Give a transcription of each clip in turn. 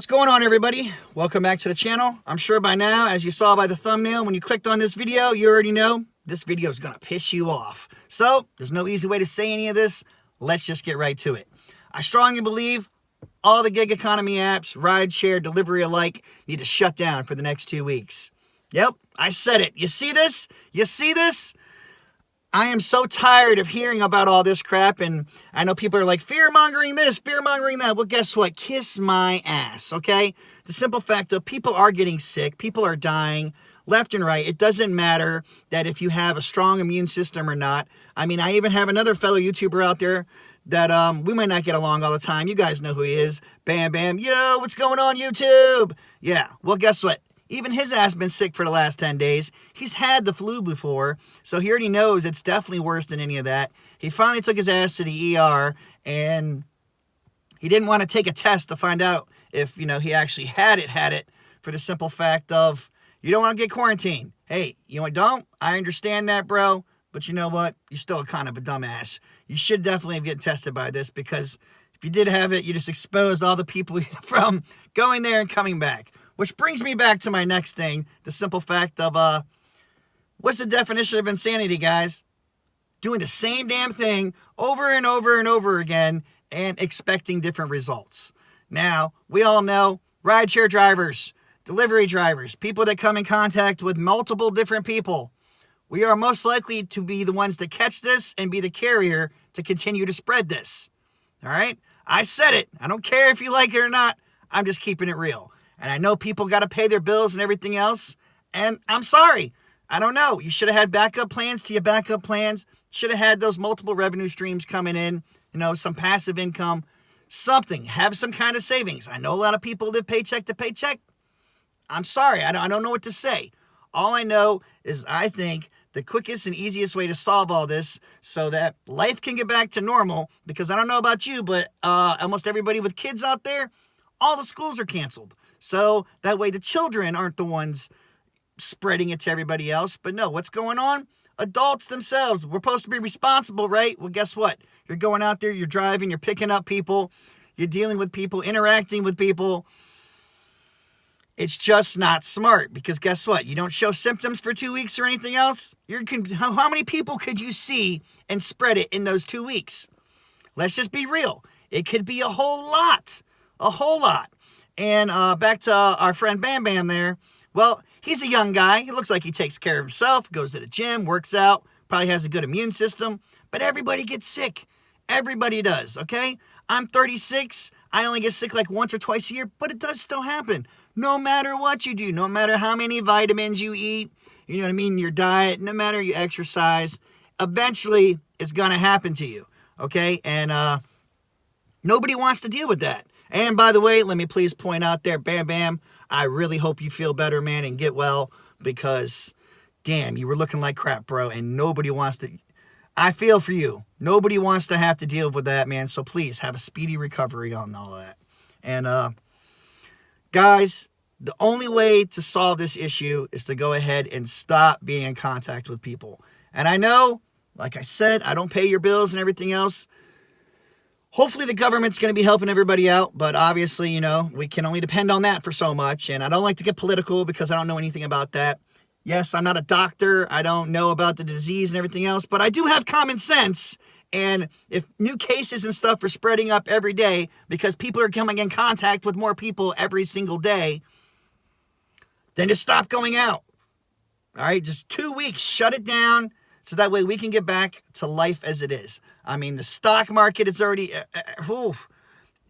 What's going on, everybody? Welcome back to the channel. I'm sure by now, as you saw by the thumbnail, when you clicked on this video, you already know this video is going to piss you off. So there's no easy way to say any of this. Let's just get right to it. I strongly believe all the gig economy apps, rideshare, delivery alike, need to shut down for the next 2 weeks. Yep, I said it. You see this? You see this? I am so tired of hearing about all this crap, and I know people are like, fear-mongering this, fear-mongering that. Well, guess what? Kiss my ass, okay? The simple fact of people are getting sick, people are dying left and right. It doesn't matter that if you have a strong immune system or not. I mean, I even have another fellow YouTuber out there that we might not get along all the time. You guys know who he is. Bam Bam. Yo, what's going on, YouTube? Yeah, well, guess what? Even his ass been sick for the last 10 days. He's had the flu before, so he already knows it's definitely worse than any of that. He finally took his ass to the ER, and he didn't want to take a test to find out if, he actually had it, for the simple fact of, you don't want to get quarantined. Hey, don't? I understand that, bro, but you know what? You're still kind of a dumbass. You should definitely get tested by this, because if you did have it, you just exposed all the people from going there and coming back. Which brings me back to my next thing, the simple fact of, what's the definition of insanity, guys? Doing the same damn thing over and over and over again and expecting different results. Now, we all know rideshare drivers, delivery drivers, people that come in contact with multiple different people. We are most likely to be the ones that catch this and be the carrier to continue to spread this. All right? I said it. I don't care if you like it or not. I'm just keeping it real. And I know people got to pay their bills and everything else. And I'm sorry. I don't know. You should have had backup plans to your backup plans. Should have had those multiple revenue streams coming in. Some passive income. Something. Have some kind of savings. I know a lot of people live paycheck to paycheck. I'm sorry. I don't know what to say. All I know is I think the quickest and easiest way to solve all this so that life can get back to normal, because I don't know about you, but almost everybody with kids out there, all the schools are canceled. So that way the children aren't the ones spreading it to everybody else. But no, what's going on? Adults themselves. We're supposed to be responsible, right? Well, guess what? You're going out there, you're driving, you're picking up people, you're dealing with people, interacting with people. It's just not smart, because guess what? You don't show symptoms for 2 weeks or anything else. How many people could you see and spread it in those 2 weeks? Let's just be real. It could be a whole lot. A whole lot. And back to our friend Bam Bam there. Well, he's a young guy. He looks like he takes care of himself, goes to the gym, works out, probably has a good immune system. But everybody gets sick. Everybody does, okay? I'm 36. I only get sick like once or twice a year, but it does still happen. No matter what you do, no matter how many vitamins you eat, you know what I mean, your diet, no matter you exercise, eventually it's going to happen to you, okay? And nobody wants to deal with that. And by the way, let me please point out there, Bam Bam, I really hope you feel better, man, and get well, because, damn, you were looking like crap, bro, and nobody wants to. I feel for you. Nobody wants to have to deal with that, man, so please have a speedy recovery on all that. And, guys, the only way to solve this issue is to go ahead and stop being in contact with people. And I know, like I said, I don't pay your bills and everything else. Hopefully the government's going to be helping everybody out, but obviously, we can only depend on that for so much, and I don't like to get political because I don't know anything about that. Yes, I'm not a doctor, I don't know about the disease and everything else, but I do have common sense, and if new cases and stuff are spreading up every day because people are coming in contact with more people every single day, then just stop going out. All right, just 2 weeks, shut it down, so that way we can get back to life as it is. I mean, the stock market is already,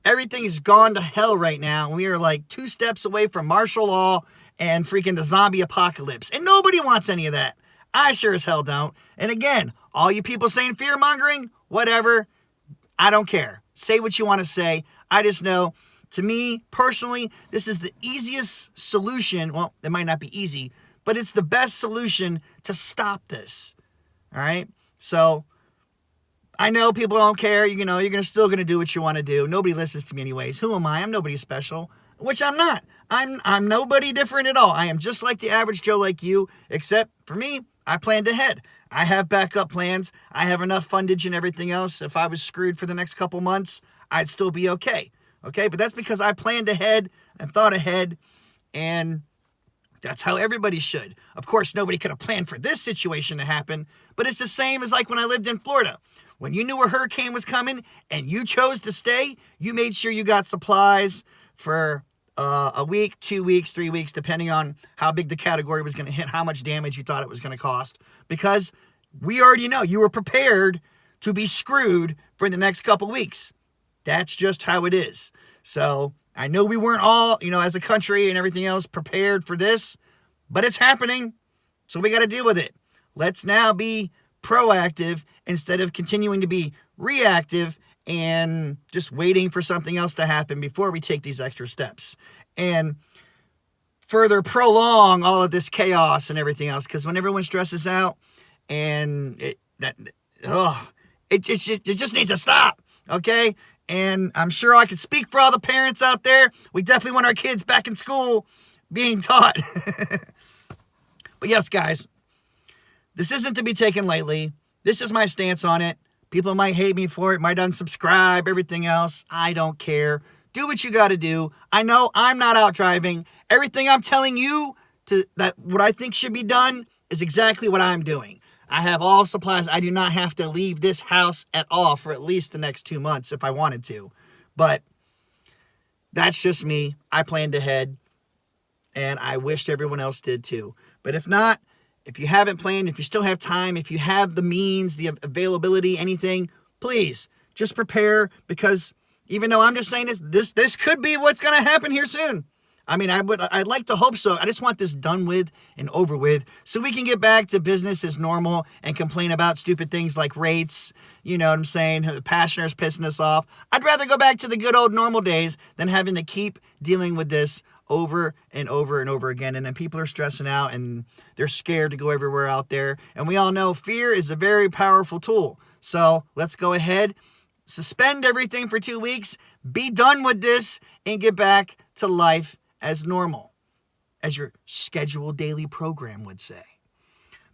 everything is gone to hell right now. We are like 2 steps away from martial law and freaking the zombie apocalypse. And nobody wants any of that. I sure as hell don't. And again, all you people saying fear-mongering, whatever, I don't care. Say what you want to say. I just know, to me, personally, this is the easiest solution. Well, it might not be easy, but it's the best solution to stop this. All right? So I know people don't care. You're still going to do what you want to do. Nobody listens to me anyways. Who am I? I'm nobody special, which I'm not. I'm nobody different at all. I am just like the average Joe like you, except for me, I planned ahead. I have backup plans. I have enough fundage and everything else. If I was screwed for the next couple months, I'd still be okay. Okay, but that's because I planned ahead and thought ahead, and that's how everybody should. Of course, nobody could have planned for this situation to happen, but it's the same as like when I lived in Florida. When you knew a hurricane was coming and you chose to stay, you made sure you got supplies for a week, 2 weeks, 3 weeks, depending on how big the category was going to hit, how much damage you thought it was going to cost. Because we already know you were prepared to be screwed for the next couple weeks. That's just how it is. So I know we weren't all, as a country and everything else prepared for this, but it's happening. So we got to deal with it. Let's now be proactive instead of continuing to be reactive and just waiting for something else to happen before we take these extra steps and further prolong all of this chaos and everything else. Because when everyone stresses out and it just needs to stop. Okay. And I'm sure I can speak for all the parents out there. We definitely want our kids back in school being taught. But yes, guys, this isn't to be taken lightly. This is my stance on it. People might hate me for it, might unsubscribe, everything else. I don't care. Do what you got to do. I know I'm not out driving. Everything I'm telling you that what I think should be done is exactly what I'm doing. I have all supplies. I do not have to leave this house at all for at least the next 2 months if I wanted to. But that's just me. I planned ahead, and I wished everyone else did too. But if not, if you haven't planned, if you still have time, if you have the means, the availability, anything, please just prepare, because even though I'm just saying this could be what's going to happen here soon. I mean, I'd like to hope so. I just want this done with and over with so we can get back to business as normal and complain about stupid things like rates. You know what I'm saying? The passioners pissing us off. I'd rather go back to the good old normal days than having to keep dealing with this over and over and over again. And then people are stressing out and they're scared to go everywhere out there. And we all know fear is a very powerful tool. So let's go ahead, suspend everything for 2 weeks, be done with this, and get back to life as normal, as your scheduled daily program would say.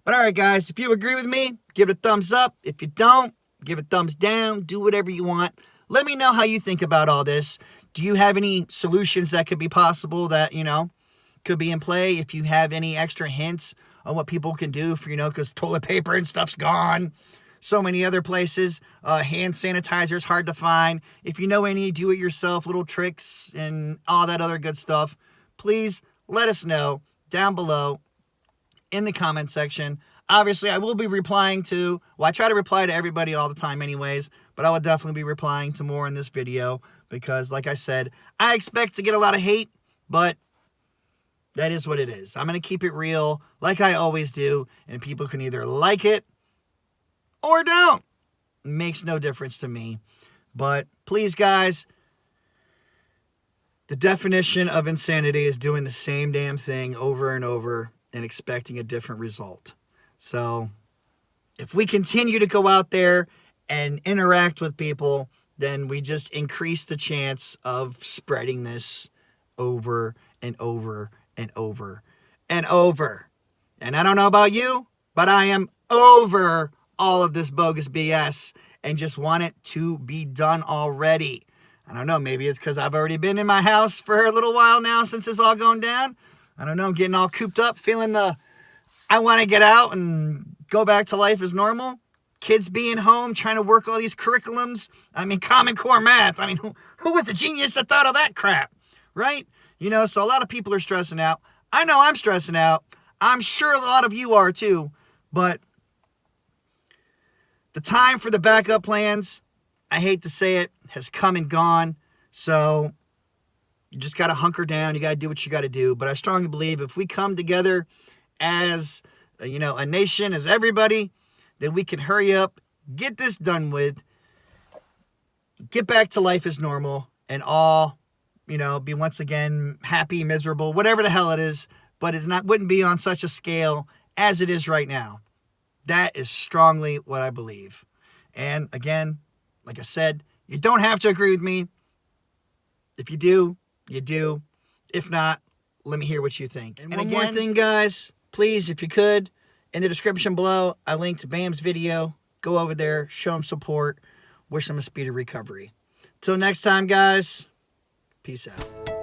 But all right, guys, if you agree with me, give it a thumbs up. If you don't, give it a thumbs down. Do whatever you want. Let me know how you think about all this. Do you have any solutions that could be possible that, could be in play? If you have any extra hints on what people can do for, because toilet paper and stuff's gone. So many other places. Hand sanitizer's hard to find. If you know any do-it-yourself little tricks and all that other good stuff, please let us know down below in the comment section. Obviously, I will be replying to, I try to reply to everybody all the time anyways, but I will definitely be replying to more in this video because, like I said, I expect to get a lot of hate, but that is what it is. I'm going to keep it real like I always do, and people can either like it or don't. It makes no difference to me. But please, guys, the definition of insanity is doing the same damn thing over and over and expecting a different result. So if we continue to go out there and interact with people, then we just increase the chance of spreading this over and over and over and over. And I don't know about you, but I am over all of this bogus BS and just want it to be done already. I don't know, maybe it's because I've already been in my house for a little while now since it's all going down. I don't know, I'm getting all cooped up, feeling I want to get out and go back to life as normal. Kids being home, trying to work all these curriculums. I mean, Common Core math. I mean, who was the genius that thought of that crap, right? So a lot of people are stressing out. I know I'm stressing out. I'm sure a lot of you are too, but the time for the backup plans, I hate to say it, has come and gone. So you just got to hunker down. You got to do what you got to do. But I strongly believe if we come together as, a nation, as everybody, then we can hurry up, get this done with, get back to life as normal, and all, be once again happy, miserable, whatever the hell it is. But wouldn't be on such a scale as it is right now. That is strongly what I believe. And again, like I said, you don't have to agree with me. If you do, you do. If not, let me hear what you think. And one more thing, guys, please, if you could, in the description below, I linked Bam's video. Go over there, show him support, wish him a speedy recovery. Till next time, guys, Peace out.